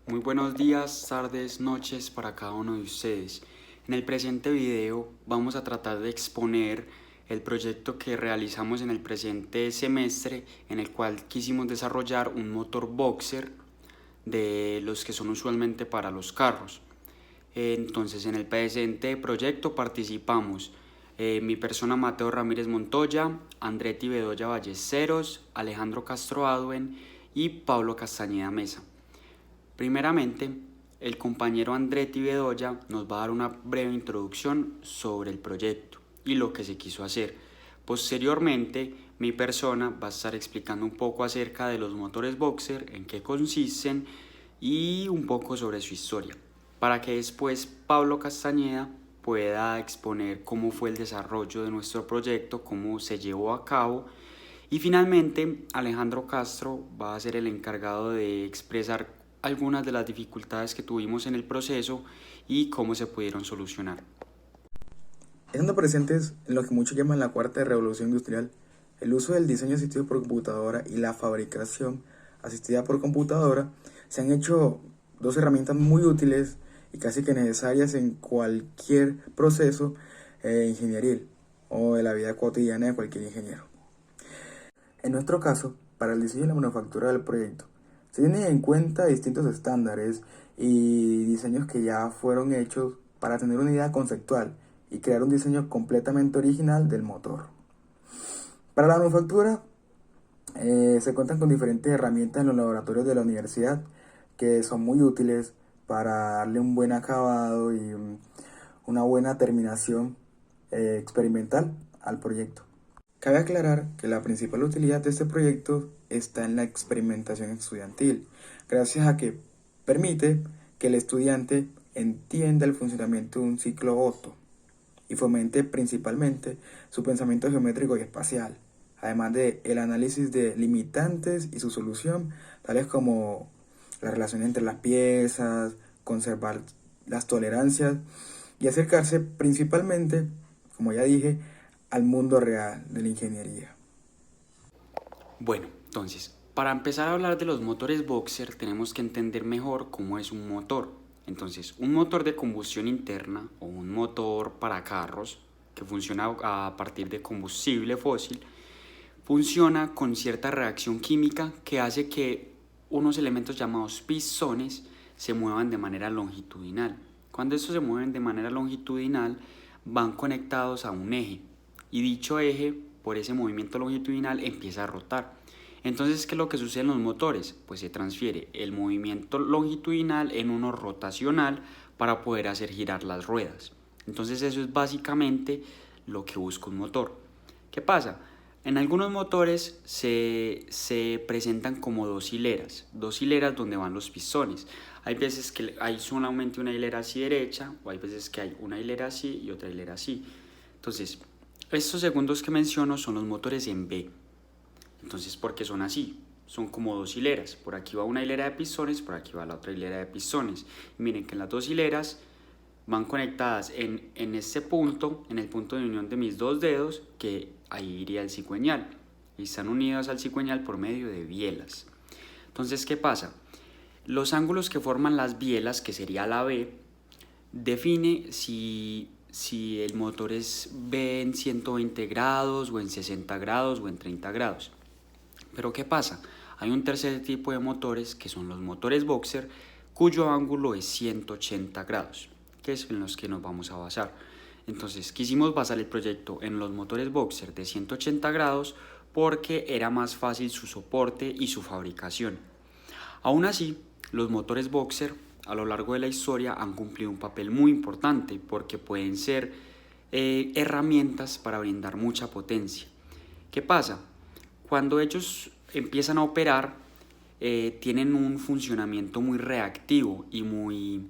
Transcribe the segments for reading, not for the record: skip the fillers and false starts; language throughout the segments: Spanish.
Muy buenos días, tardes, noches para cada uno de ustedes. En el presente video vamos a tratar de exponer el proyecto que realizamos en el presente semestre, en el cual quisimos desarrollar un motor boxer de los que son usualmente para los carros. Entonces, en el presente proyecto participamos mi persona Mateo Ramírez Montoya, Andretti Bedoya Ballesteros, Alejandro Castro Aduen y Pablo Castañeda Mesa. Primeramente, el compañero Andretti Bedoya nos va a dar una breve introducción sobre el proyecto y lo que se quiso hacer. Posteriormente, mi persona va a estar explicando un poco acerca de los motores boxer, en qué consisten y un poco sobre su historia, para que después Pablo Castañeda pueda exponer cómo fue el desarrollo de nuestro proyecto, cómo se llevó a cabo y finalmente Alejandro Castro va a ser el encargado de expresar algunas de las dificultades que tuvimos en el proceso y cómo se pudieron solucionar. Estando presentes en lo que muchos llaman la cuarta revolución industrial, el uso del diseño asistido por computadora y la fabricación asistida por computadora se han hecho dos herramientas muy útiles y casi que necesarias en cualquier proceso ingenieril o de la vida cotidiana de cualquier ingeniero. En nuestro caso, para el diseño y la manufactura del proyecto, se tienen en cuenta distintos estándares y diseños que ya fueron hechos para tener una idea conceptual y crear un diseño completamente original del motor. Para la manufactura, se cuentan con diferentes herramientas en los laboratorios de la universidad que son muy útiles para darle un buen acabado y una buena terminación experimental al proyecto. Cabe aclarar que la principal utilidad de este proyecto está en la experimentación estudiantil, gracias a que permite que el estudiante entienda el funcionamiento de un ciclo Otto y fomente principalmente su pensamiento geométrico y espacial, además de el análisis de limitantes y su solución, tales como la relación entre las piezas, conservar las tolerancias y acercarse principalmente, como ya dije, al mundo real de la ingeniería. Bueno, entonces, para empezar a hablar de los motores boxer tenemos que entender mejor cómo es un motor. Entonces, un motor de combustión interna o un motor para carros que funciona a partir de combustible fósil funciona con cierta reacción química que hace que unos elementos llamados pistones se muevan de manera longitudinal. Cuando estos se mueven de manera longitudinal, van conectados a un eje y dicho eje, por ese movimiento longitudinal, empieza a rotar. Entonces, ¿qué es lo que sucede en los motores? Pues se transfiere el movimiento longitudinal en uno rotacional para poder hacer girar las ruedas. Entonces, eso es básicamente lo que busca un motor. ¿Qué pasa? En algunos motores se presentan como dos hileras donde van los pistones. Hay veces que hay solamente una hilera así derecha, o hay veces que hay una hilera así y otra hilera así. Entonces, estos segundos que menciono son los motores en B. Entonces, ¿por qué son así? Son como dos hileras. Por aquí va una hilera de pistones, por aquí va la otra hilera de pistones. Y miren que en las dos hileras van conectadas en este punto, en el punto de unión de mis dos dedos, que ahí iría el cigüeñal. Y están unidos al cigüeñal por medio de bielas. Entonces, ¿qué pasa? Los ángulos que forman las bielas, que sería la B, define si el motor es B en 120 grados o en 60 grados o en 30 grados. Pero ¿qué pasa? Hay un tercer tipo de motores que son los motores boxer cuyo ángulo es 180 grados, que es en los que nos vamos a basar. Entonces quisimos basar el proyecto en los motores boxer de 180 grados porque era más fácil su soporte y su fabricación. Aún así, los motores boxer a lo largo de la historia han cumplido un papel muy importante porque pueden ser herramientas para brindar mucha potencia. ¿Qué pasa? Cuando ellos empiezan a operar, tienen un funcionamiento muy reactivo y muy,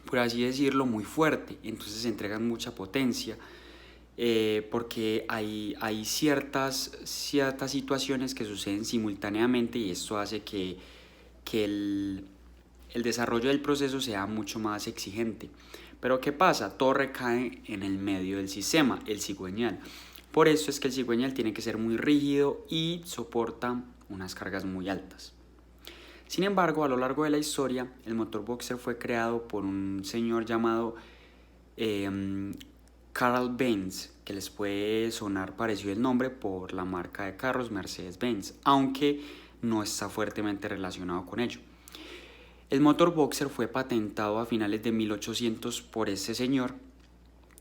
por así decirlo, muy fuerte. Entonces entregan mucha potencia porque hay ciertas situaciones que suceden simultáneamente y esto hace que el desarrollo del proceso sea mucho más exigente. Pero ¿qué pasa? Todo recae en el medio del sistema, el cigüeñal. Por eso es que el cigüeñal tiene que ser muy rígido y soporta unas cargas muy altas. Sin embargo, a lo largo de la historia, el motor boxer fue creado por un señor llamado Carl Benz, que les puede sonar parecido el nombre por la marca de carros Mercedes-Benz, aunque no está fuertemente relacionado con ello. El motor boxer fue patentado a finales de 1800 por este señor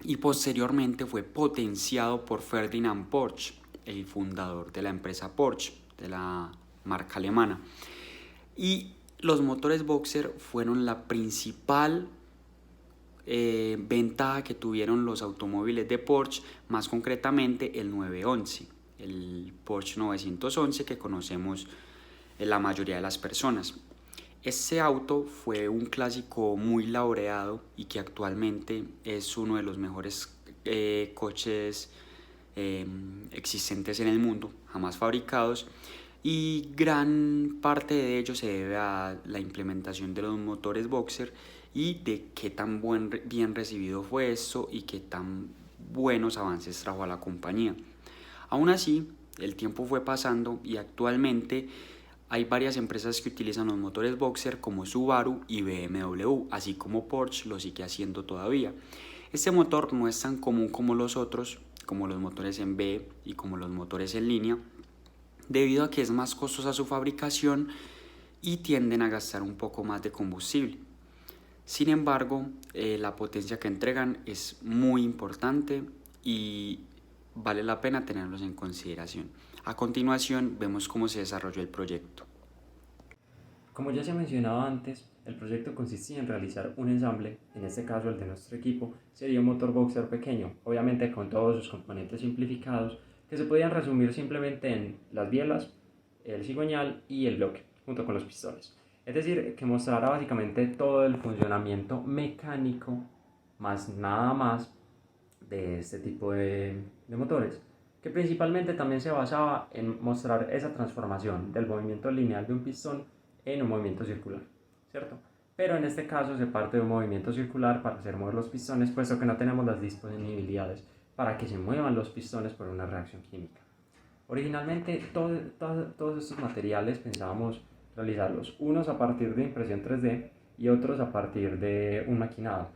y posteriormente fue potenciado por Ferdinand Porsche, el fundador de la empresa Porsche, de la marca alemana. Y los motores boxer fueron la principal ventaja que tuvieron los automóviles de Porsche, más concretamente el 911, el Porsche 911 que conocemos la mayoría de las personas. Este auto fue un clásico muy laureado y que actualmente es uno de los mejores coches existentes en el mundo, jamás fabricados, y gran parte de ello se debe a la implementación de los motores boxer y de qué tan bien recibido fue esto y qué tan buenos avances trajo a la compañía. Aún así, el tiempo fue pasando y actualmente hay varias empresas que utilizan los motores boxer como Subaru y BMW, así como Porsche lo sigue haciendo todavía. Este motor no es tan común como los otros, como los motores en B y como los motores en línea, debido a que es más costosa su fabricación y tienden a gastar un poco más de combustible. Sin embargo, la potencia que entregan es muy importante y vale la pena tenerlos en consideración. A continuación, vemos cómo se desarrolló el proyecto. Como ya se ha mencionado antes, el proyecto consistía en realizar un ensamble, en este caso el de nuestro equipo, sería un motor boxer pequeño, obviamente con todos sus componentes simplificados, que se podían resumir simplemente en las bielas, el cigüeñal y el bloque, junto con los pistones. Es decir, que mostrará básicamente todo el funcionamiento mecánico, más nada más, de este tipo de motores, que principalmente también se basaba en mostrar esa transformación del movimiento lineal de un pistón en un movimiento circular, ¿cierto? Pero en este caso se parte de un movimiento circular para hacer mover los pistones, puesto que no tenemos las disponibilidades para que se muevan los pistones por una reacción química. Originalmente todos estos materiales pensábamos realizarlos, unos a partir de impresión 3D y otros a partir de un maquinado.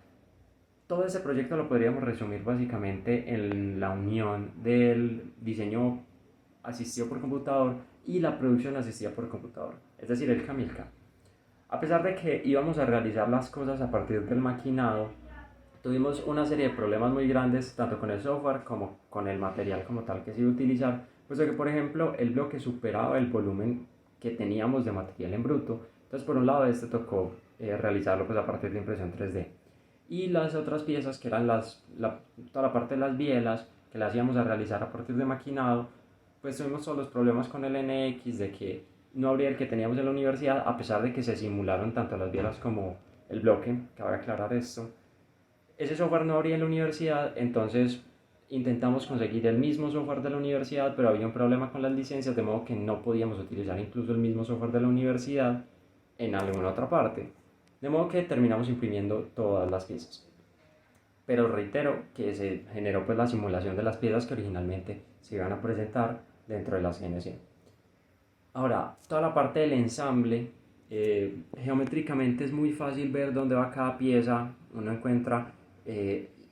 Todo ese proyecto lo podríamos resumir básicamente en la unión del diseño asistido por computador y la producción asistida por computador, es decir, el Camilca. A pesar de que íbamos a realizar las cosas a partir del maquinado, tuvimos una serie de problemas muy grandes, tanto con el software como con el material como tal que se iba a utilizar, puesto que, por ejemplo, el bloque superaba el volumen que teníamos de material en bruto. Entonces, por un lado, tocó realizarlo pues, a partir de impresión 3D. Y las otras piezas, que eran toda la parte de las bielas, que las íbamos a realizar a partir de maquinado, pues tuvimos todos los problemas con el NX, de que no abría el que teníamos en la universidad, a pesar de que se simularon tanto las bielas como el bloque, cabe aclarar esto. Ese software no abría en la universidad, entonces intentamos conseguir el mismo software de la universidad, pero había un problema con las licencias, de modo que no podíamos utilizar incluso el mismo software de la universidad en alguna otra parte. De modo que terminamos imprimiendo todas las piezas. Pero reitero que se generó pues la simulación de las piezas que originalmente se iban a presentar dentro de la CNC. Ahora, toda la parte del ensamble, geométricamente es muy fácil ver dónde va cada pieza. Uno encuentra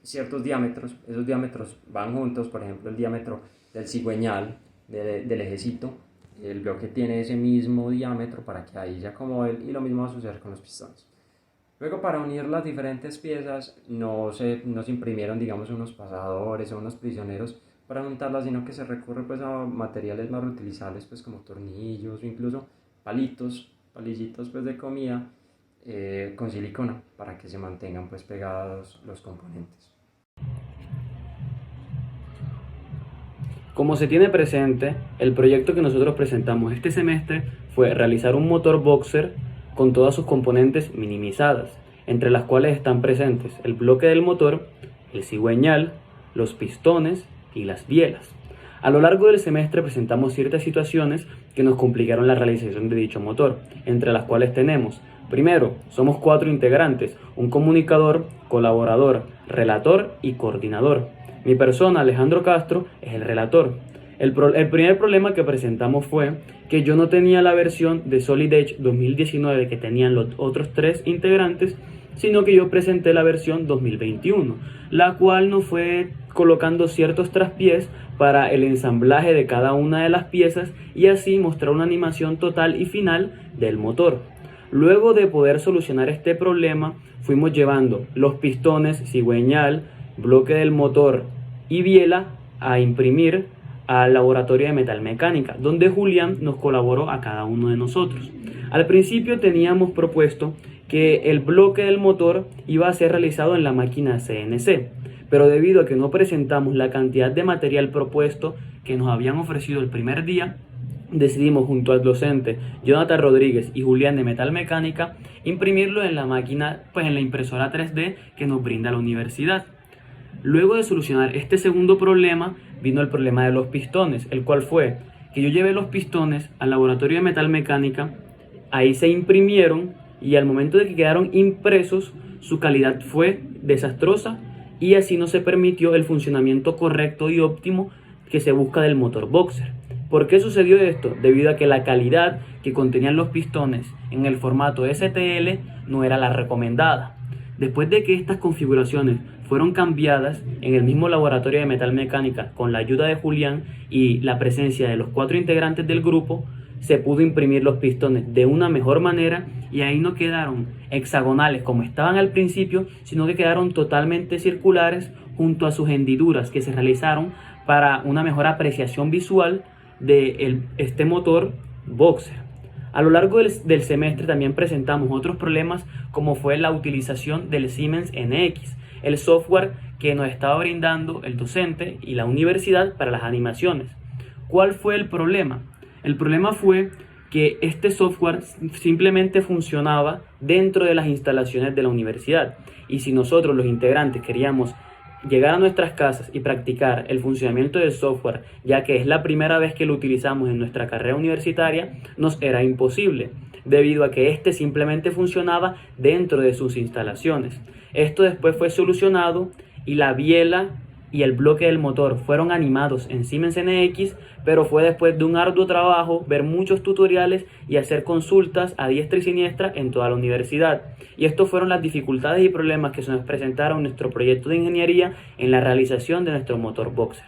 ciertos diámetros, esos diámetros van juntos, por ejemplo el diámetro del cigüeñal, del ejecito, el bloque tiene ese mismo diámetro para que ahí se acomode, y lo mismo va a suceder con los pistones. Luego, para unir las diferentes piezas no se imprimieron, digamos, unos pasadores o unos prisioneros para juntarlas, sino que se recurre pues a materiales más reutilizables, pues como tornillos o incluso palillitos pues de comida con silicona, para que se mantengan pues pegados los componentes. Como se tiene presente, el proyecto que nosotros presentamos este semestre fue realizar un motor boxer con todas sus componentes minimizadas, entre las cuales están presentes el bloque del motor, el cigüeñal, los pistones y las bielas. A lo largo del semestre presentamos ciertas situaciones que nos complicaron la realización de dicho motor, entre las cuales tenemos: primero, somos 4 integrantes, un comunicador, colaborador, relator y coordinador. Mi persona, Alejandro Castro, es el relator. El primer problema que presentamos fue que yo no tenía la versión de Solid Edge 2019 que tenían los otros 3 integrantes, sino que yo presenté la versión 2021, la cual nos fue colocando ciertos traspiés para el ensamblaje de cada una de las piezas y así mostrar una animación total y final del motor. Luego de poder solucionar este problema, fuimos llevando los pistones, cigüeñal, bloque del motor y biela a imprimir al laboratorio de metalmecánica, donde Julián nos colaboró a cada uno de nosotros. Al principio teníamos propuesto que el bloque del motor iba a ser realizado en la máquina CNC, pero debido a que no presentamos la cantidad de material propuesto que nos habían ofrecido el primer día, decidimos junto al docente Jonathan Rodríguez y Julián de metalmecánica imprimirlo en la máquina, en la impresora 3D que nos brinda la universidad. Luego de solucionar este segundo problema, vino el problema de los pistones, el cual fue que yo llevé los pistones al laboratorio de metalmecánica, ahí se imprimieron y al momento de que quedaron impresos, su calidad fue desastrosa y así no se permitió el funcionamiento correcto y óptimo que se busca del motor boxer. ¿Por qué sucedió esto? Debido a que la calidad que contenían los pistones en el formato STL no era la recomendada. Después de que estas configuraciones fueron cambiadas en el mismo laboratorio de metalmecánica con la ayuda de Julián y la presencia de los 4 integrantes del grupo, se pudo imprimir los pistones de una mejor manera y ahí no quedaron hexagonales como estaban al principio, sino que quedaron totalmente circulares junto a sus hendiduras que se realizaron para una mejor apreciación visual de este motor boxer. A lo largo del semestre también presentamos otros problemas como fue la utilización del Siemens NX, el software que nos estaba brindando el docente y la universidad para las animaciones. ¿Cuál fue el problema? El problema fue que este software simplemente funcionaba dentro de las instalaciones de la universidad y si nosotros los integrantes queríamos llegar a nuestras casas y practicar el funcionamiento del software, ya que es la primera vez que lo utilizamos en nuestra carrera universitaria, nos era imposible, debido a que este simplemente funcionaba dentro de sus instalaciones. Esto después fue solucionado y la biela y el bloque del motor fueron animados en Siemens NX, pero fue después de un arduo trabajo ver muchos tutoriales y hacer consultas a diestra y siniestra en toda la universidad. Y estos fueron las dificultades y problemas que se nos presentaron en nuestro proyecto de ingeniería en la realización de nuestro motor boxer.